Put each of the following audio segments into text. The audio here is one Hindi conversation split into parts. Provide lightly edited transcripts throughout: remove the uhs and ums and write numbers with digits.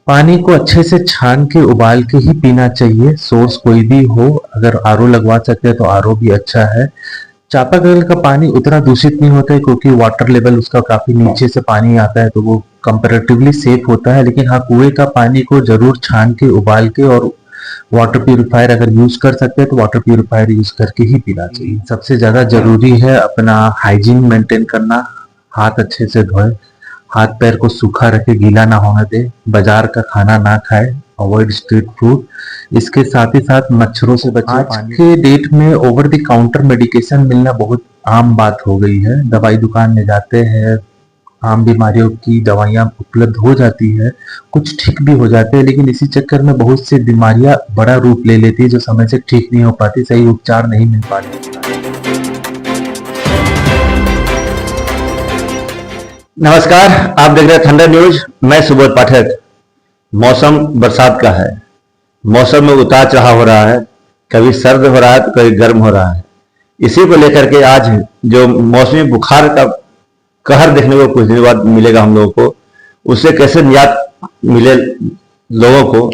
पानी को अच्छे से छान के उबाल के ही पीना चाहिए। सोर्स कोई भी हो, अगर आरओ लगवा सकते हैं तो आरओ भी अच्छा है। चापाकल का पानी उतना दूषित नहीं होता है क्योंकि वाटर लेवल उसका काफी नीचे से पानी आता है, तो वो कंपैरेटिवली सेफ होता है। लेकिन हाँ, कुएं का पानी को जरूर छान के उबाल के और वाटर प्यूरिफायर अगर यूज कर सकते हैं तो वाटर प्यूरिफायर यूज करके ही पीना चाहिए। सबसे ज्यादा जरूरी है अपना हाइजीन मेंटेन करना। हाथ अच्छे से धोए, हाथ पैर को सूखा रखे, गीला ना होने दे, बाजार का खाना ना खाए, अवॉइड स्ट्रीट फूड। इसके साथ ही साथ मच्छरों से बचे। आज के डेट में ओवर द काउंटर मेडिकेशन मिलना बहुत आम बात हो गई है। दवाई दुकान में जाते हैं, आम बीमारियों की दवाइयां उपलब्ध हो जाती है, कुछ ठीक भी हो जाते हैं, लेकिन इसी चक्कर में बहुत सी बीमारियां बड़ा रूप ले लेती है जो समय से ठीक नहीं हो पाती, सही उपचार नहीं मिल पाते। नमस्कार, आप देख रहे हैं थंडर न्यूज। मैं सुबोध पाठक। मौसम बरसात का है। मौसम में उतार चढ़ाव हो रहा है, कभी सर्द हो रहा है तो कभी गर्म हो रहा है। इसी को लेकर के आज जो मौसमी बुखार का कहर देखने को कुछ दिनों बाद मिलेगा हम लोगों को, उससे कैसे निजात मिले लोगों को,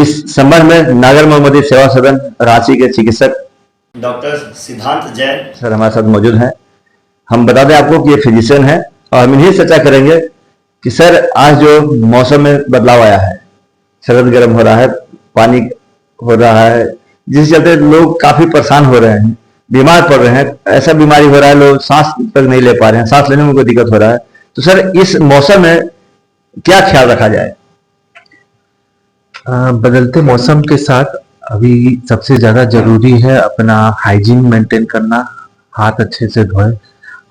इस संबंध में नागर मोहम्मदी सेवा सदन रांची के चिकित्सक डॉक्टर सिद्धांत जैन सर हमारे साथ मौजूद हैं। हम बता दें आपको कि ये फिजिशियन है और हम इन्हीं चर्चा करेंगे कि सर आज जो मौसम में बदलाव आया है, शरद गर्म हो रहा है, पानी हो रहा है, जिस चलते लोग काफी परेशान हो रहे हैं, बीमार पड़ रहे हैं। ऐसा बीमारी हो रहा है लोग सांस तक नहीं ले पा रहे हैं, सांस लेने में कोई दिक्कत हो रहा है। तो सर इस मौसम में क्या ख्याल रखा जाए? बदलते मौसम के साथ अभी सबसे ज्यादा जरूरी है अपना हाइजीन मेंटेन करना। हाथ अच्छे से धोए,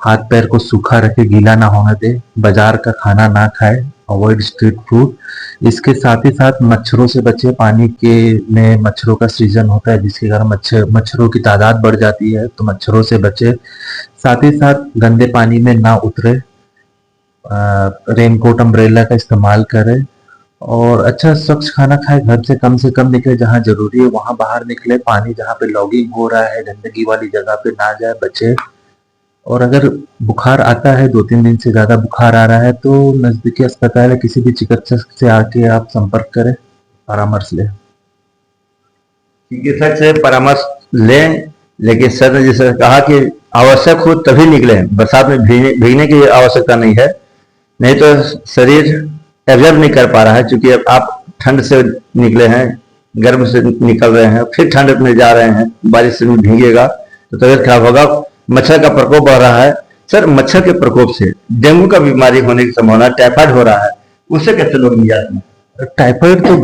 हाथ पैर को सूखा रखे, गीला ना होने दे, बाजार का खाना ना खाए, अवॉइड स्ट्रीट फूड। इसके साथ ही साथ मच्छरों से बचे। पानी के में मच्छरों का सृजन होता है जिसके कारण मच्छरों की तादाद बढ़ जाती है, तो मच्छरों से बचे। साथ ही साथ गंदे पानी में ना उतरे, रेनकोट अम्ब्रेला का इस्तेमाल करें और अच्छा स्वच्छ खाना खाए। घर से कम निकले, जहाँ जरूरी है वहां बाहर निकले। पानी जहाँ पे लॉगिंग हो रहा है, गंदगी वाली जगह पे ना जाए, बचे। और अगर बुखार आता है, 2-3 दिन से ज्यादा बुखार आ रहा है, तो नजदीकी अस्पताल या किसी भी चिकित्सक से आके आप संपर्क करें, परामर्श लें। चिकित्सक से परामर्श लें, लेकिन सर ने जैसे कहा कि आवश्यक हो तभी निकले। बरसात में भीगने की आवश्यकता नहीं है, नहीं तो शरीर एब्जॉर्ब नहीं कर पा रहा है। क्योंकि अब आप ठंड से निकले हैं, गर्म से निकल रहे हैं, फिर ठंड में जा रहे हैं, बारिश में भीगेगा तो तबीयत खराब होगा। मच्छर का प्रकोप बढ़ रहा है। सर मच्छर के प्रकोप से डेंगू का बीमारी होने की संभावना, टाइफाइड हो रहा है, उससे कैसे लोग निजात में? टाइफाइड तो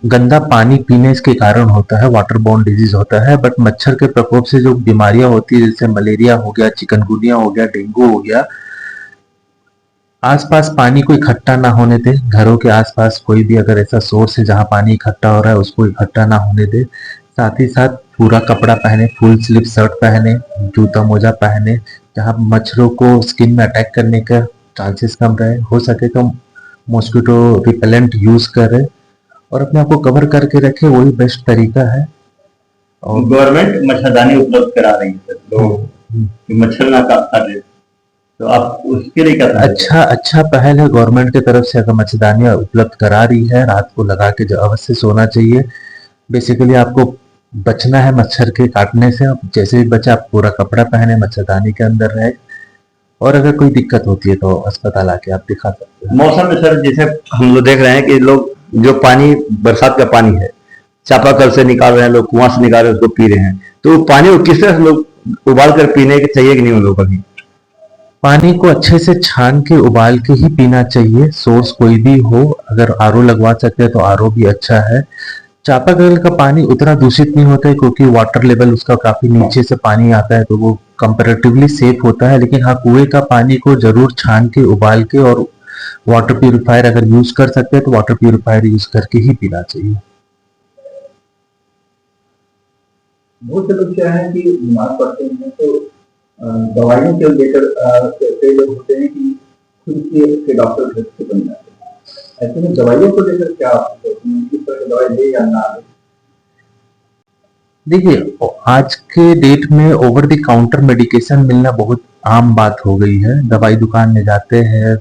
गंदा पानी पीने के कारण होता है, वाटर बोर्न डिजीज होता है। बट मच्छर के प्रकोप से जो बीमारियां होती है, जैसे मलेरिया हो गया, चिकनगुनिया हो गया, डेंगू हो गया, आसपास पानी को इकट्ठा ना होने दे। घरों के आसपास कोई भी अगर ऐसा सोर्स है जहां पानी इकट्ठा हो रहा है, उसको इकट्ठा ना होने दे। साथ ही साथ पूरा कपड़ा पहने, फुल स्लीव शर्ट पहने, जूता मोजा पहने, जहां मच्छरों को स्किन में अटैक करने का चांसेस कम रहे। हो सके तो मॉस्किटो रिपेलेंट यूज करें और अपने आप को कवर करके रखे, वही बेस्ट तरीका है। और गवर्नमेंट मच्छरदानी उपलब्ध करा रही है लोग मच्छर ना काटे, तो आप उसके लिए क्या? अच्छा पहल है गवर्नमेंट की तरफ से, अगर मच्छरदानियां उपलब्ध करा रही है, रात को लगा के अवश्य सोना चाहिए। बेसिकली आपको बचना है मच्छर के काटने से। आप जैसे भी बचे, आप पूरा कपड़ा पहने, मच्छरदानी के अंदर रहे, और अगर कोई दिक्कत होती है तो अस्पताल आके आप दिखा सकते हैं। मौसम में सर जैसे हम लोग देख रहे हैं कि लोग जो पानी, बरसात का पानी है, चापाकल से निकाल रहे हैं, लोग कुआं से निकाल रहे हैं, उसको पी रहे हैं, तो पानी को किस तरह से लोग उबाल कर पीने के चाहिए कि नहीं? उन लोगों को भी पानी को अच्छे से छान के उबाल के ही पीना चाहिए। सोर्स कोई भी हो, अगर आरओ लगवा सकते हैं तो आरओ भी अच्छा है। चापाकल का पानी उतना दूषित नहीं होता है क्योंकि वाटर लेवल उसका काफी नीचे से पानी आता है, तो वो कंपैरेटिवली सेफ होता है। लेकिन हाँ, कुएं का पानी को जरूर छान के उबाल के और वाटर प्यूरिफायर अगर यूज कर सकते हैं तो वाटर प्यूरिफायर यूज करके ही पीना चाहिए। बहुत से लोग क्या है कि बीमार पड़ते हैं तो दवाइयों के लेकर कई लोग होते हैं कि खुद के डॉक्टर घर से बन जाते हैं। ऐसे में दवाइयों को लेकर क्या किस तरह की दवाई दे या ना दे? देखिए, आज के डेट में ओवर द काउंटर मेडिकेशन मिलना बहुत आम बात हो गई है। दवाई दुकान में जाते हैं,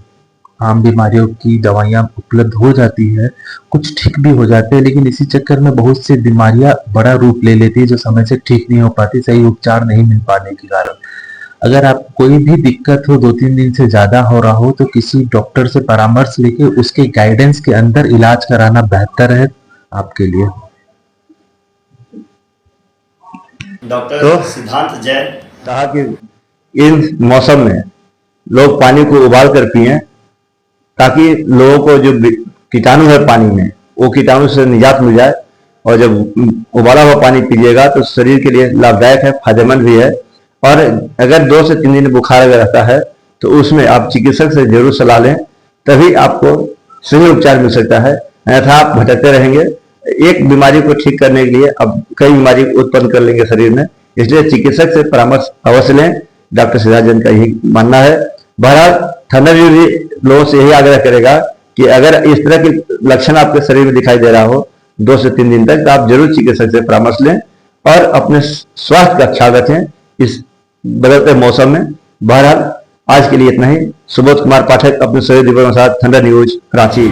आम बीमारियों की दवाइयाँ उपलब्ध हो जाती है, कुछ ठीक भी हो जाते हैं, लेकिन इसी चक्कर में बहुत सी बीमारियाँ बड़ा रूप ले लेती है जो समय से ठीक नहीं हो पाती, सही उपचार नहीं मिल पाने के कारण। अगर आप कोई भी दिक्कत हो 2-3 दिन से ज़्यादा हो रहा हो तो किसी डॉक्टर से परामर्श लेके उसके गाइडेंस के अंदर इलाज कराना बेहतर है आपके लिए। डॉक्टर तो- सिद्धांत जैन कहा कि इन मौसम में लोग पानी को उबाल कर पिएं ताकि लोगों को जो कीटाणु है पानी में वो कीटाणु से निजात मिल जाए, और जब उबाला हुआ पानी पीजिएगा तो शरीर के लिए लाभदायक है, फायदेमंद भी है। और अगर 2 से 3 दिन बुखार अगर रहता है तो उसमें आप चिकित्सक से जरूर सलाह लें, तभी आपको सही उपचार मिल सकता है, अन्यथा आप भटकते रहेंगे। एक बीमारी को ठीक करने के लिए अब कई बीमारी उत्पन्न कर लेंगे शरीर में, इसलिए चिकित्सक से परामर्श अवश्य लें। डॉक्टर सिद्धार्थ जैन का यही मानना है। बहरहाल थंडर न्यूज भी लोगों से यही आग्रह करेगा कि अगर इस तरह के लक्षण आपके शरीर में दिखाई दे रहा हो 2 से 3 दिन तक, तो आप जरूर चिकित्सक से परामर्श लें और अपने स्वास्थ्य का ख्याल रखें इस बदलते मौसम में। बहरहाल आज के लिए इतना ही। सुबोध कुमार पाठक अपने सहयोगी के साथ थंडर न्यूज, रांची।